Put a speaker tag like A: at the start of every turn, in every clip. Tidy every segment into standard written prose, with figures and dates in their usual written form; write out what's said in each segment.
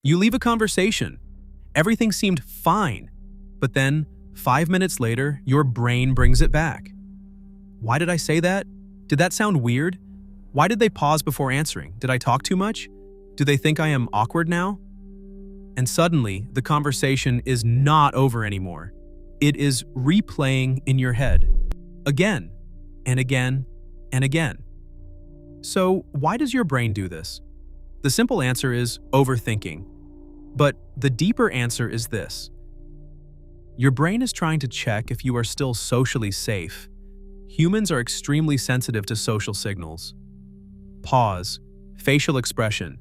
A: You leave a conversation. Everything seemed fine, but then 5 minutes later, your brain brings it back. Why did I say that? Did that sound weird? Why did they pause before answering? Did I talk too much? Do they think I am awkward now? And suddenly, the conversation is not over anymore. It is replaying in your head, again and again and again. So, why does your brain do this? The simple answer is overthinking. But the deeper answer is this. Your brain is trying to check if you are still socially safe. Humans are extremely sensitive to social signals. Pause, facial expression,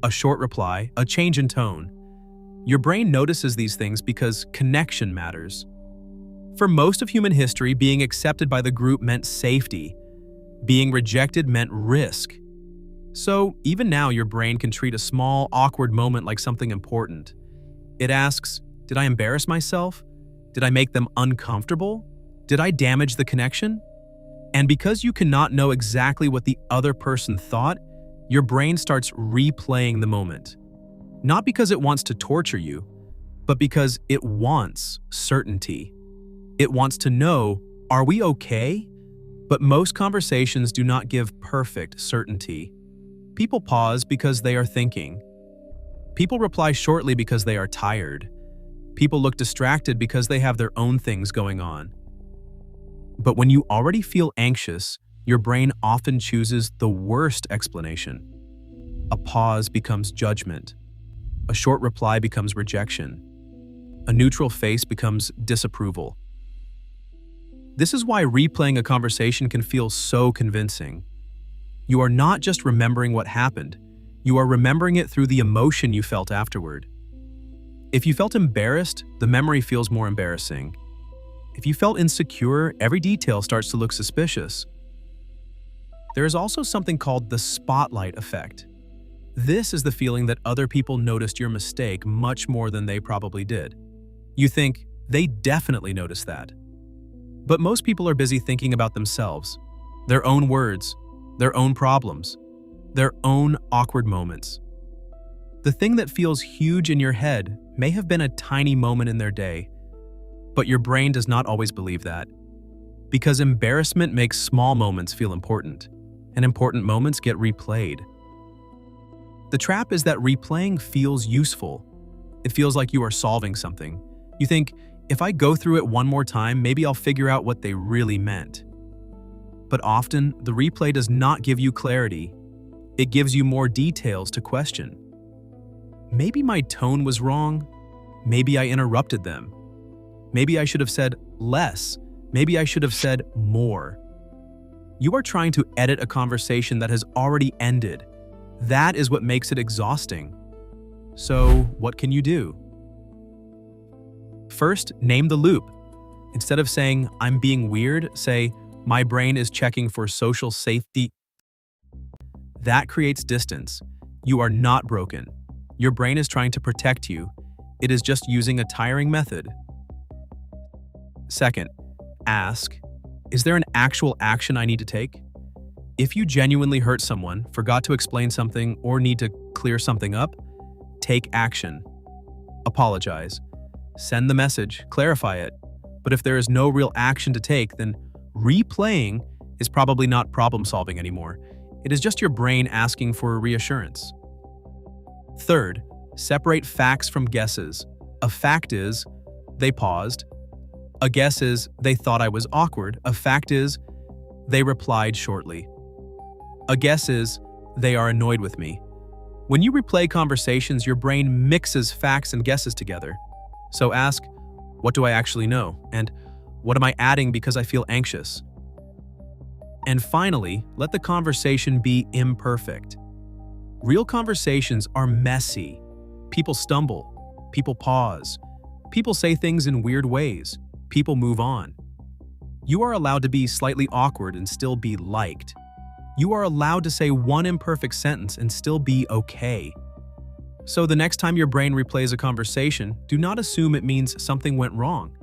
A: a short reply, a change in tone. Your brain notices these things because connection matters. For most of human history, being accepted by the group meant safety. Being rejected meant risk. So, even now, your brain can treat a small, awkward moment like something important. It asks, did I embarrass myself? Did I make them uncomfortable? Did I damage the connection? And because you cannot know exactly what the other person thought, your brain starts replaying the moment. Not because it wants to torture you, but because it wants certainty. It wants to know, are we okay? But most conversations do not give perfect certainty. People pause because they are thinking. People reply shortly because they are tired. People look distracted because they have their own things going on. But when you already feel anxious, your brain often chooses the worst explanation. A pause becomes judgment. A short reply becomes rejection. A neutral face becomes disapproval. This is why replaying a conversation can feel so convincing. You are not just remembering what happened, you are remembering it through the emotion you felt afterward. If you felt embarrassed, the memory feels more embarrassing. If you felt insecure, every detail starts to look suspicious. There is also something called the spotlight effect. This is the feeling that other people noticed your mistake much more than they probably did. You think, they definitely noticed that. But most people are busy thinking about themselves, their own words, their own problems, their own awkward moments. The thing that feels huge in your head may have been a tiny moment in their day, but your brain does not always believe that. Because embarrassment makes small moments feel important, and important moments get replayed. The trap is that replaying feels useful. It feels like you are solving something. You think, if I go through it one more time, maybe I'll figure out what they really meant. But often, the replay does not give you clarity. It gives you more details to question. Maybe my tone was wrong. Maybe I interrupted them. Maybe I should have said less. Maybe I should have said more. You are trying to edit a conversation that has already ended. That is what makes it exhausting. So, what can you do? First, name the loop. Instead of saying, I'm being weird, say, my brain is checking for social safety. That creates distance. You are not broken. Your brain is trying to protect you. It is just using a tiring method. Second, ask, is there an actual action I need to take? If you genuinely hurt someone, forgot to explain something, or need to clear something up, take action. Apologize. Send the message, clarify it. But if there is no real action to take, then replaying is probably not problem solving anymore. It is just your brain asking for reassurance. Third, separate facts from guesses. A fact is, they paused. A guess is, they thought I was awkward. A fact is, they replied shortly. A guess is, they are annoyed with me. When you replay conversations, your brain mixes facts and guesses together. So ask, what do I actually know? And what am I adding because I feel anxious? And finally, let the conversation be imperfect. Real conversations are messy. People stumble. People pause. People say things in weird ways. People move on. You are allowed to be slightly awkward and still be liked. You are allowed to say one imperfect sentence and still be okay. So the next time your brain replays a conversation, do not assume it means something went wrong.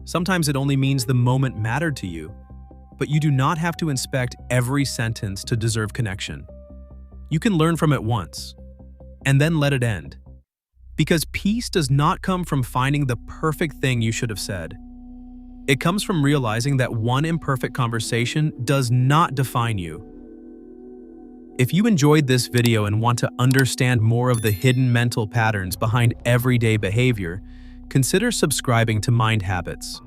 A: Sometimes it only means the moment mattered to you, but you do not have to inspect every sentence to deserve connection. You can learn from it once, and then let it end. Because peace does not come from finding the perfect thing you should have said. It comes from realizing that one imperfect conversation does not define you. If you enjoyed this video and want to understand more of the hidden mental patterns behind everyday behavior, consider subscribing to Mind Habits.